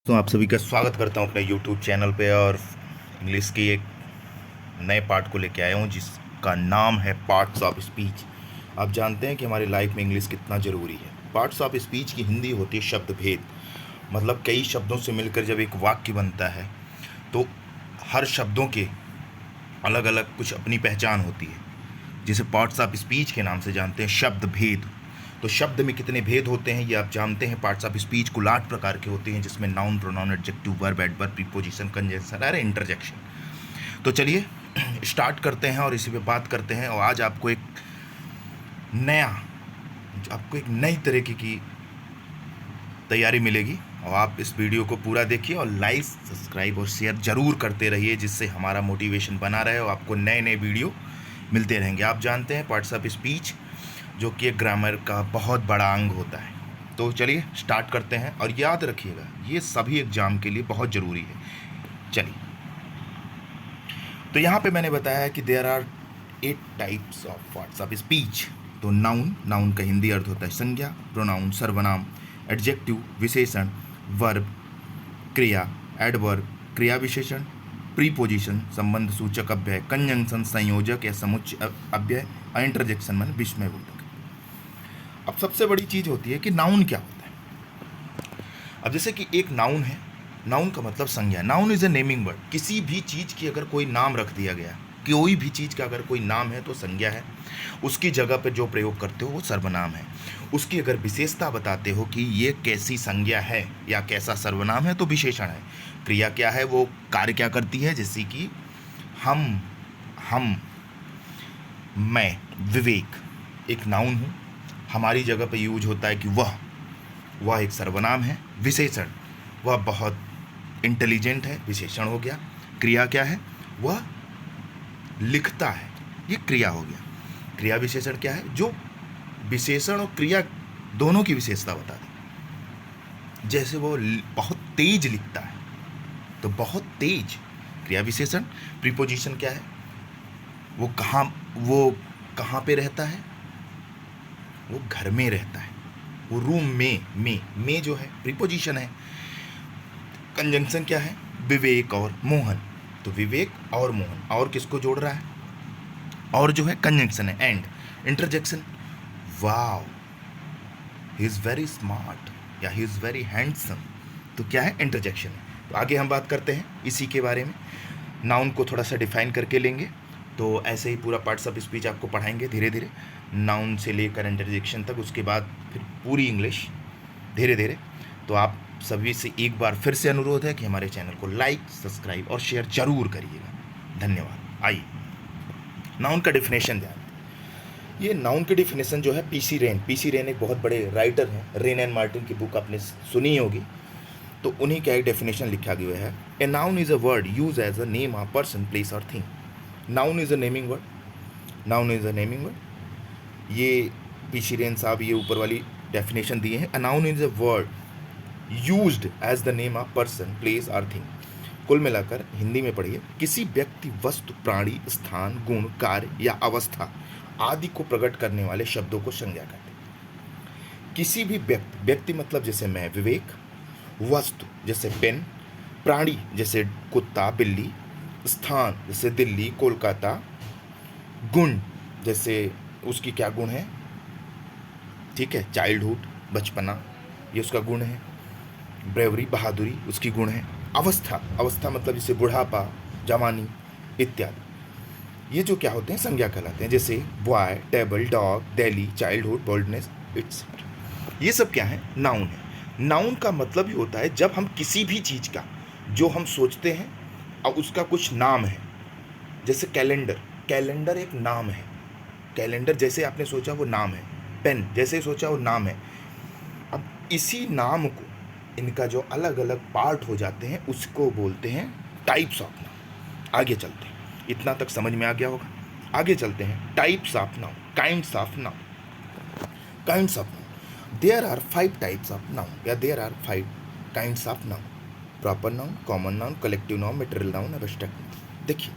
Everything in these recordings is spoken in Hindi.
दोस्तों, आप सभी का स्वागत करता हूं अपने YouTube चैनल पे। और इंग्लिश की एक नए पार्ट को लेके आया हूं जिसका नाम है पार्ट्स ऑफ स्पीच। आप जानते हैं कि हमारी लाइफ में इंग्लिश कितना ज़रूरी है। पार्ट्स ऑफ स्पीच की हिंदी होती है शब्द भेद। मतलब कई शब्दों से मिलकर जब एक वाक्य बनता है तो हर शब्दों के अलग अलग कुछ अपनी पहचान होती है, जिसे पार्ट्स ऑफ स्पीच के नाम से जानते हैं, शब्द भेद। तो शब्द में कितने भेद होते हैं ये आप जानते हैं। पार्ट्स ऑफ स्पीच कुल 8 प्रकार के होते हैं, जिसमें noun, pronoun, adjective, verb, adverb, preposition, conjunction और इंटरजेक्शन। तो चलिए स्टार्ट करते हैं और इसी पे बात करते हैं। और आज आपको एक नई तरीके की तैयारी मिलेगी और आप इस वीडियो को पूरा देखिए और लाइक, सब्सक्राइब और शेयर ज़रूर करते रहिए, जिससे हमारा मोटिवेशन बना रहे और आपको नए नए वीडियो मिलते रहेंगे। आप जानते हैं पार्ट्स ऑफ स्पीच जो कि एक ग्रामर का बहुत बड़ा अंग होता है। तो चलिए स्टार्ट करते हैं और याद रखिएगा ये सभी एग्जाम के लिए बहुत ज़रूरी है। चलिए, तो यहाँ पे मैंने बताया है कि there are 8 types of parts of speech. तो नाउन का हिंदी अर्थ होता है संज्ञा, प्रोनाउन सर्वनाम, एडजेक्टिव विशेषण, वर्ब क्रिया, एडवर्ब क्रिया विशेषण, प्रीपोजिशन संबंध सूचक अव्यय, कंजंक्शन संयोजक या समुच्चय अव्यय और इंटरजेक्शन मन विस्मयबोधक। अब सबसे बड़ी चीज़ होती है कि नाउन क्या होता है। अब जैसे कि एक नाउन है, नाउन का मतलब संज्ञा। Noun is a naming word. किसी भी चीज़ की अगर कोई नाम रख दिया गया, कोई भी चीज़ का अगर कोई नाम है तो संज्ञा है। उसकी जगह पर जो प्रयोग करते हो वो सर्वनाम है। उसकी अगर विशेषता बताते हो कि ये कैसी संज्ञा है या कैसा सर्वनाम है तो विशेषण है। क्रिया क्या है, वो कार्य क्या करती है, जैसे कि हम, मैं, विवेक एक नाउन हूँ। हमारी जगह पे यूज होता है कि वह एक सर्वनाम है। विशेषण, वह बहुत इंटेलिजेंट है, विशेषण हो गया। क्रिया क्या है, वह लिखता है, ये क्रिया हो गया। क्रिया विशेषण क्या है, जो विशेषण और क्रिया दोनों की विशेषता बता दी। जैसे वो बहुत तेज लिखता है तो बहुत तेज, क्रिया विशेषण। प्रीपोजिशन क्या है, वो कहाँ पे रहता है, वो घर में रहता है, वो रूम में जो है प्रीपोजिशन है। कंजंक्शन क्या है, विवेक और मोहन। तो विवेक और मोहन, और किसको जोड़ रहा है, और जो है कंजंक्शन है। And interjection, wow he is very smart या ही इज़ वेरी हैंडसम। तो क्या है, इंटरजेक्शन है। तो आगे हम बात करते हैं इसी के बारे में। नाउन को थोड़ा सा डिफाइन करके लेंगे, तो ऐसे ही पूरा पार्ट्स ऑफ स्पीच आपको पढ़ाएंगे धीरे धीरे, नाउन से लेकर इंटरजेक्शन तक, उसके बाद फिर पूरी इंग्लिश धीरे धीरे। तो आप सभी से एक बार फिर से अनुरोध है कि हमारे चैनल को लाइक, सब्सक्राइब और शेयर जरूर करिएगा। धन्यवाद। आइए नाउन का डिफिनेशन ध्यान। ये नाउन की डिफिनेशन जो है पीसी रेन एक बहुत बड़े राइटर हैं। रेन एंड मार्टिन की बुक आपने सुनी होगी, तो उन्हीं का एक डेफिनेशन लिखा गया है। A noun is a word use as a name of person, place और thing. Noun is a naming word. Noun is a naming word, ये पीसी रेन साहब ये ऊपर वाली डेफिनेशन दिए हैं। A noun is a word used as the name of person, place और थिंग। कुल मिलाकर हिंदी में पढ़िए, किसी व्यक्ति, वस्तु, प्राणी, स्थान, गुण, कार्य या अवस्था आदि को प्रकट करने वाले शब्दों को संज्ञा कहते हैं। किसी भी व्यक्ति मतलब जैसे मैं, विवेक, वस्तु जैसे पेन, प्राणी जैसे कुत्ता, बिल्ली, स्थान जैसे दिल्ली, कोलकाता, गुण जैसे उसकी क्या गुण है, ठीक है, चाइल्डहुड, बचपना, ये उसका गुण है। ब्रेवरी, बहादुरी उसकी गुण है। अवस्था मतलब जैसे बुढ़ापा, जवानी इत्यादि, ये जो क्या होते हैं, संज्ञा कहलाते हैं। जैसे boy, table, dog, Delhi, childhood, boldness et cetera, ये सब क्या है, नाउन है। नाउन का मतलब ही होता है जब हम किसी भी चीज़ का जो हम सोचते हैं और उसका कुछ नाम है। जैसे कैलेंडर एक नाम है। कैलेंडर जैसे आपने सोचा वो नाम है। पेन जैसे सोचा वो नाम है। अब इसी नाम को, इनका जो अलग अलग पार्ट हो जाते हैं उसको बोलते हैं टाइप्स ऑफ नाउन। आगे चलते हैं, इतना तक समझ में आ गया होगा। आगे चलते हैं, types of noun, kinds of noun. Kinds of noun, there are 5 types of noun या there are 5 kinds of noun. Proper noun, common noun, collective noun, material noun, abstract noun. देखिए,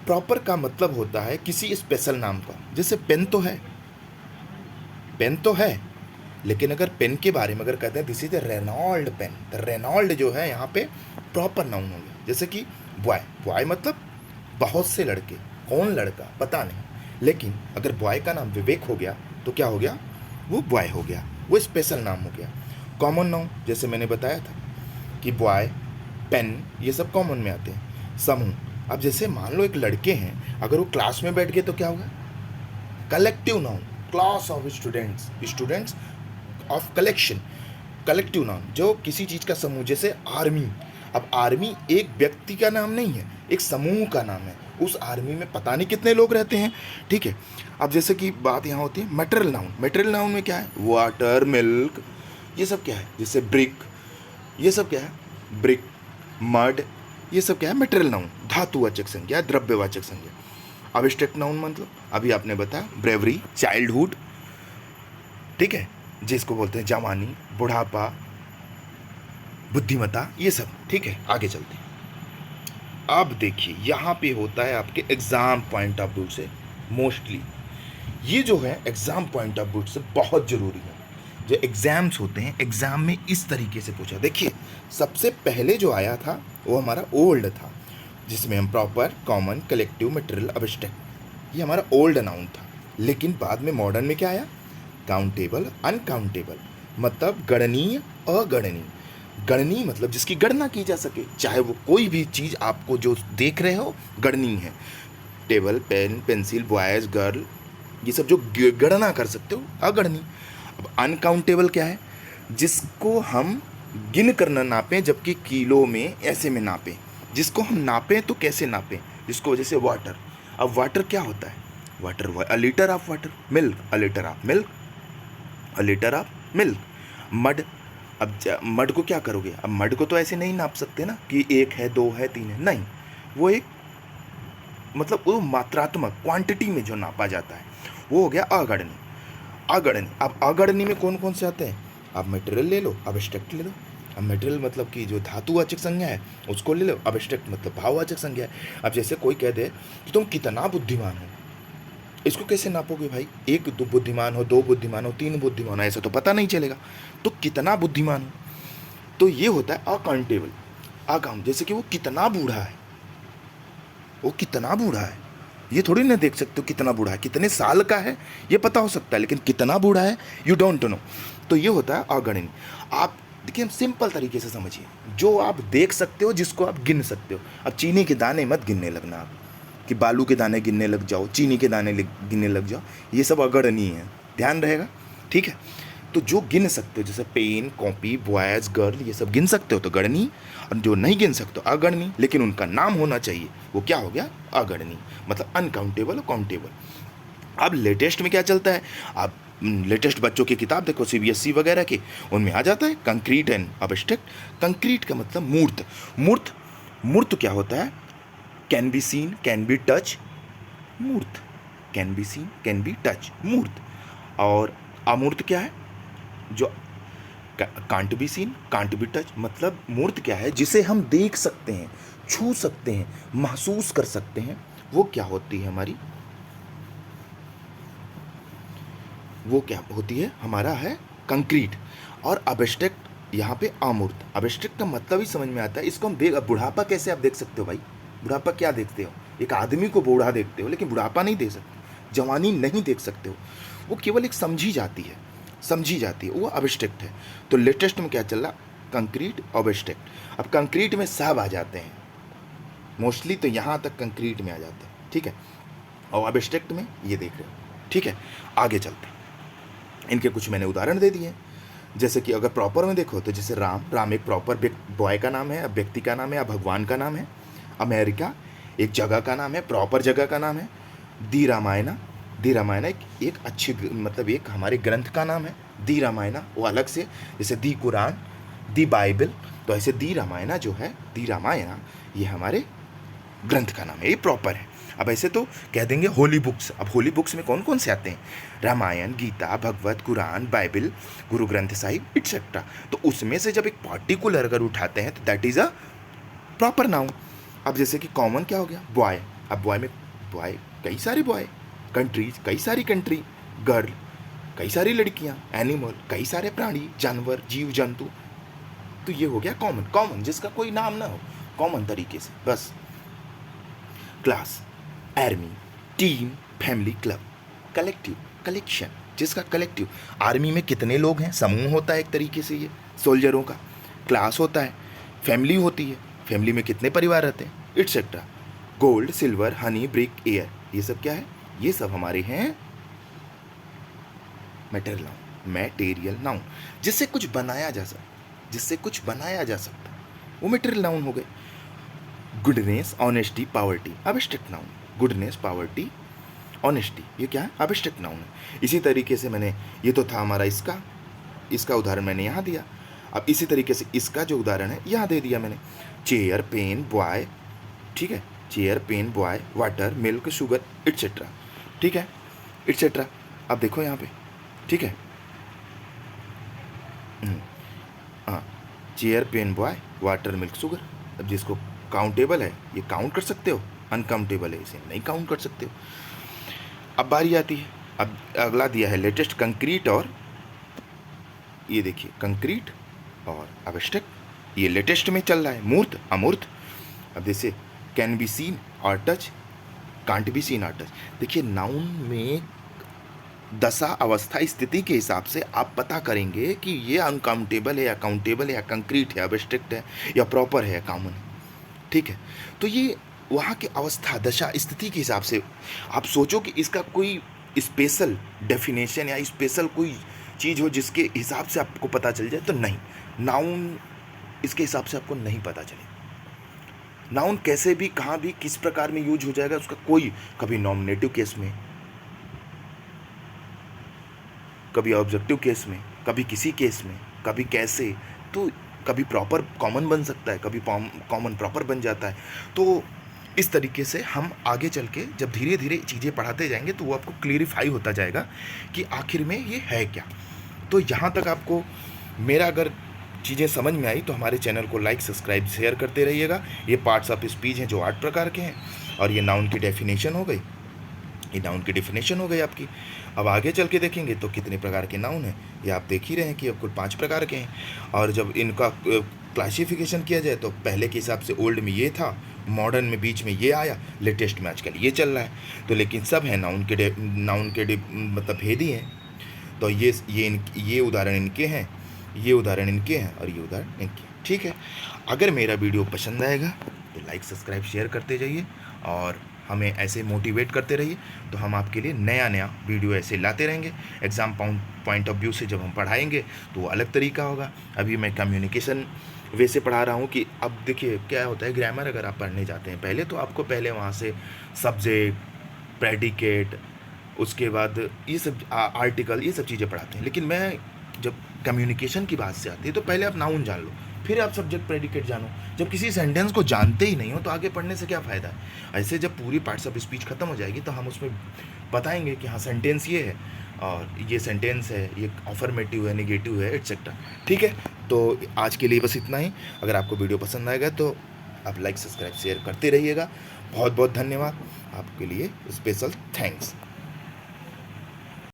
प्रॉपर का मतलब होता है किसी स्पेशल नाम का। जैसे पेन तो है, लेकिन अगर पेन के बारे में अगर कहते हैं this is the Reynolds pen, तो रेनॉल्ड जो है यहाँ पे प्रॉपर नाउन हो गया। जैसे कि बॉय, बॉय मतलब बहुत से लड़के, कौन लड़का पता नहीं, लेकिन अगर बॉय का नाम विवेक हो गया तो क्या हो गया, वो बॉय हो गया, वो स्पेशल नाम हो गया। कॉमन नाउन जैसे मैंने बताया था कि बॉय, पेन, ये सब कॉमन में आते हैं। समूह, अब जैसे मान लो एक लड़के हैं, अगर वो क्लास में बैठ गए तो क्या होगा, collective noun, class of students, students of collection, collective noun, जो किसी चीज़ का समूह। जैसे आर्मी, अब आर्मी एक व्यक्ति का नाम नहीं है, एक समूह का नाम है। उस आर्मी में पता नहीं कितने लोग रहते हैं, ठीक है। अब जैसे कि बात यहाँ होती है मटेरियल नाउन, मटेरियल नाउन में क्या है, वाटर, मिल्क, ये सब क्या है, जैसे ब्रिक, ये सब क्या है, ब्रिक, मड, ये सब क्या है, मटेरियल नाउन, धातुवाचक संज्ञा, द्रव्यवाचक संज्ञा। अब्स्ट्रैक्ट नाउन मतलब अभी आपने बताया ब्रेवरी, चाइल्डहुड, ठीक है, जिसको बोलते हैं जवानी, बुढ़ापा, बुद्धिमत्ता, ये सब, ठीक है। आगे चलते हैं। अब देखिए यहाँ पे होता है आपके एग्जाम पॉइंट ऑफ व्यू से, मोस्टली ये जो है एग्जाम पॉइंट ऑफ व्यू से बहुत जरूरी है। जो एग्जाम्स होते हैं, एग्जाम में इस तरीके से पूछा। देखिए सबसे पहले जो आया था वो हमारा ओल्ड था, जिसमें हम proper, common, collective, material, abstract, ये हमारा ओल्ड नाउन था। लेकिन बाद में मॉडर्न में क्या आया, काउंटेबल, अनकाउंटेबल, मतलब गणनीय, अगणनीय। गणनीय मतलब जिसकी गणना की जा सके, चाहे वो कोई भी चीज़ आपको जो देख रहे हो गणनीय है, table, pen, pencil, boys, girl, ये सब जो गणना कर सकते हो, अगणनीय। अब अनकाउंटेबल क्या है, जिसको हम गिन कर न नापें, जबकि किलो में, ऐसे में नापें। जिसको हम नापें तो कैसे नापें, जिसको वजह से वाटर। अब वाटर क्या होता है, water, a litre of water, milk, a litre of milk, a litre of milk. Mud, अब मड को क्या करोगे, अब मड को तो ऐसे नहीं नाप सकते ना कि 1 है, 2 है, 3 है, नहीं, वो एक मतलब वो मात्रात्मक क्वांटिटी में जो नापा जाता है वो हो गया अगणनी। अगणनी, अब अगणनी में कौन कौन से आते हैं, आप मटेरियल ले लो, अब्स्ट्रैक्ट ले लो। अब मटेरियल मतलब कि जो धातुवाचक संज्ञा है उसको ले लो, अब्स्ट्रैक्ट मतलब भाववाचक संज्ञा है। अब जैसे कोई कह दे कि तुम कितना बुद्धिमान हो, इसको कैसे नापोगे भाई, 1 दो बुद्धिमान हो, 2 बुद्धिमान हो, 3 बुद्धिमान हो, ऐसा तो पता नहीं चलेगा। तो कितना बुद्धिमान हो, तो ये होता है अकाउंटेबल, अकाउंट। जैसे कि वो कितना बूढ़ा है, वो कितना बूढ़ा है, ये थोड़ी ना देख सकते हो कितना बूढ़ा है, कितने साल का है ये पता हो सकता है, लेकिन कितना बूढ़ा है यू डोंट नो। तो ये होता है अगणनीय। आप देखिए, हम सिंपल तरीके से समझिए, जो आप देख सकते हो, जिसको आप गिन सकते हो। अब चीनी के दाने मत गिनने लगना आप, कि बालू के दाने गिनने लग जाओ, चीनी के दाने गिनने लग जाओ, ये सब अगणनीय है, ध्यान रहेगा, ठीक है। तो जो गिन सकते हो, जैसे पेन, कॉपी, बॉयज, गर्ल, ये सब गिन सकते हो तो गणनीय, और जो नहीं गिन सकते हो अगणनीय, लेकिन उनका नाम होना चाहिए, वो क्या हो गया, अगणनीय, मतलब अनकाउंटेबल और काउंटेबल। अब लेटेस्ट में क्या चलता है, आप लेटेस्ट बच्चों की किताब देखो, CBSE वगैरह की, उनमें आ जाता है कंक्रीट एंड अब्स्ट्रैक्ट। कंक्रीट का मतलब मूर्त, मूर्त, मूर्त क्या होता है, can be seen, can be touch, मूर्त, can be seen, can be touch, मूर्त। और अमूर्त क्या है, जो can't be seen, can't be touch, मतलब मूर्त क्या है, जिसे हम देख सकते हैं, छू सकते हैं, महसूस कर सकते हैं, वो क्या होती है हमारी, वो क्या होती है, हमारा है कंक्रीट। और अब्स्ट्रैक्ट यहाँ पे अमूर्त। अब्स्ट्रैक्ट का मतलब ही समझ में आता है, इसको हम देख, बुढ़ापा कैसे आप देख सकते हो भाई, बुढ़ापा क्या देखते हो, एक आदमी को बूढ़ा देखते हो, लेकिन बुढ़ापा नहीं देख सकते, जवानी नहीं देख सकते हो, वो केवल एक समझी जाती है, समझी जाती है, वो अब्स्ट्रैक्ट है। तो लेटेस्ट में क्या चल रहा, कंक्रीट, अब्स्ट्रैक्ट। अब कंक्रीट में सब आ जाते हैं मोस्टली, तो यहाँ तक कंक्रीट में आ जाते हैं, ठीक है, और अब्स्ट्रैक्ट में ये देख रहे हो, ठीक है। आगे चलते हैं, इनके कुछ मैंने उदाहरण दे दिए। जैसे कि अगर प्रॉपर में देखो तो जैसे राम, राम एक प्रॉपर बॉय का नाम है, व्यक्ति का नाम है, भगवान का नाम है। अमेरिका एक जगह का नाम है, प्रॉपर जगह का नाम है। दी रामायणा, दी रामायणा एक अच्छी मतलब एक हमारे ग्रंथ का नाम है। दी रामायणा वो अलग से, जैसे दी कुरान, दी बाइबल, तो ऐसे दी रामायणा जो है, दी रामायणा ये हमारे ग्रंथ का नाम है, ये प्रॉपर है। अब ऐसे तो कह देंगे होली बुक्स। अब होली बुक्स में कौन कौन से आते हैं, रामायण, गीता, भगवत, कुरान, बाइबल, गुरु ग्रंथ साहिब, एटसेट्रा। तो उसमें से जब एक पर्टिकुलर अगर उठाते हैं तो that is a proper noun. अब जैसे कि कॉमन क्या हो गया, बॉय। अब बॉय में बॉय कई सारे बॉय, कंट्रीज कई सारी कंट्री, गर्ल कई सारी लड़कियां, एनिमल, कई सारे प्राणी, जानवर, जीव जंतु। तो ये हो गया कॉमन, कॉमन जिसका कोई नाम ना हो, कॉमन तरीके से बस। Class, army, team, family, club. Collective, collection जिसका कलेक्टिव, आर्मी में कितने लोग हैं, समूह होता है एक तरीके से ये सोल्जरों का। क्लास होता है, फैमिली होती है, फैमिली में कितने परिवार रहते हैं, etcetera. Gold, silver, Honey, brick, air, ये सब क्या है, ये सब हमारे हैं मटेरियल नाउन, मटेरियल नाउन, जिससे कुछ बनाया जा सकता, जिससे कुछ बनाया जा सकता, वो मटेरियल नाउन हो गए। Goodness, honesty, poverty, abstract noun. Goodness, poverty, honesty, ये क्या है, एब्स्ट्रैक्ट नाउन है। इसी तरीके से मैंने, ये तो था हमारा इसका उदाहरण मैंने यहाँ दिया। अब इसी तरीके से इसका जो उदाहरण है यहाँ दे दिया मैंने। चेयर, पेन, बॉय, ठीक है, chair, pen, boy, water, milk, sugar, etcetera, ठीक है, एटसेट्रा। अब देखो यहाँ पे, ठीक है, हाँ, chair, pen, boy, water, milk, sugar. अब जिसको काउंटेबल है ये काउंट कर सकते हो, अनकाउंटेबल है इसे नहीं काउंट कर सकते हो। अब बारी आती है, अब अगला दिया है लेटेस्ट, कंक्रीट, और ये देखिए कंक्रीट और एब्स्ट्रैक्ट, ये लेटेस्ट में चल रहा है। मूर्त, अमूर्त। अब जैसे कैन बी सीन और टच, कांट बी सीन और टच। देखिए नाउन में दशा, अवस्था, स्थिति के हिसाब से आप पता करेंगे कि ये अनकाउंटेबल है या काउंटेबल है या कंक्रीट है, एब्स्ट्रैक्ट है या प्रॉपर है या कॉमन है, ठीक है। तो ये वहाँ की अवस्था, दशा, स्थिति के हिसाब से आप सोचो कि इसका कोई स्पेशल डेफिनेशन या स्पेशल कोई चीज़ हो जिसके हिसाब से आपको पता चल जाए, तो नहीं, नाउन इसके हिसाब से आपको नहीं पता चले। नाउन कैसे भी, कहाँ भी, किस प्रकार में यूज हो जाएगा उसका कोई, कभी नॉमिनेटिव केस में, कभी ऑब्जेक्टिव केस में, कभी किसी केस में, कभी कैसे, तो कभी प्रॉपर कॉमन बन सकता है, कभी कॉमन प्रॉपर बन जाता है। तो इस तरीके से हम आगे चल के जब धीरे धीरे चीज़ें पढ़ाते जाएंगे तो वो आपको क्लियरिफाई होता जाएगा कि आखिर में ये है क्या। तो यहाँ तक आपको मेरा अगर चीज़ें समझ में आई तो हमारे चैनल को लाइक, सब्सक्राइब, शेयर करते रहिएगा। ये पार्ट्स ऑफ स्पीच हैं जो 8 प्रकार के हैं, और ये नाउन की डेफिनेशन हो गई, ये नाउन की डेफिनेशन हो गई आपकी। अब आगे चल के देखेंगे तो कितने प्रकार के नाउन हैं, ये आप देख ही रहे हैं कि अब कुल 5 प्रकार के हैं। और जब इनका क्लासिफिकेशन किया जाए तो पहले के हिसाब से ओल्ड में ये था, मॉडर्न में बीच में ये आया, लेटेस्ट में आजकल ये चल रहा है। तो लेकिन सब हैं नाउन के मतलब भेद ही हैं। तो ये उदाहरण इनके हैं, ये उदाहरण इनके हैं, और ये उदाहरण इनके हैं, ठीक है। अगर मेरा वीडियो पसंद आएगा तो लाइक, सब्सक्राइब, शेयर करते जाइए और हमें ऐसे मोटिवेट करते रहिए, तो हम आपके लिए नया नया वीडियो ऐसे लाते रहेंगे। एग्ज़ाम पॉइंट ऑफ व्यू से जब हम पढ़ाएंगे तो वो अलग तरीका होगा। अभी मैं कम्युनिकेशन वे से पढ़ा रहा हूँ कि अब देखिए क्या होता है, ग्रामर अगर आप पढ़ने जाते हैं पहले तो आपको पहले वहाँ से सब्जेक्ट, प्रेडिकेट, उसके बाद ये सब आर्टिकल, ये सब चीज़ें पढ़ाते हैं। लेकिन मैं जब कम्युनिकेशन की बात से आती है तो पहले आप नाउन जान लो, फिर आप सब्जेक्ट, प्रेडिकेट जानो। जब किसी सेंटेंस को जानते ही नहीं हो तो आगे पढ़ने से क्या फ़ायदा है। ऐसे जब पूरी पार्ट्स ऑफ स्पीच ख़त्म हो जाएगी तो हम उसमें बताएंगे कि हाँ सेंटेंस ये है और ये सेंटेंस है, ये अफर्मेटिव है, नेगेटिव है, एटसेट्रा, ठीक है। तो आज के लिए बस इतना ही। अगर आपको वीडियो पसंद आएगा तो आप लाइक, सब्सक्राइब, शेयर करते रहिएगा। बहुत बहुत धन्यवाद, आपके लिए स्पेशल थैंक्स।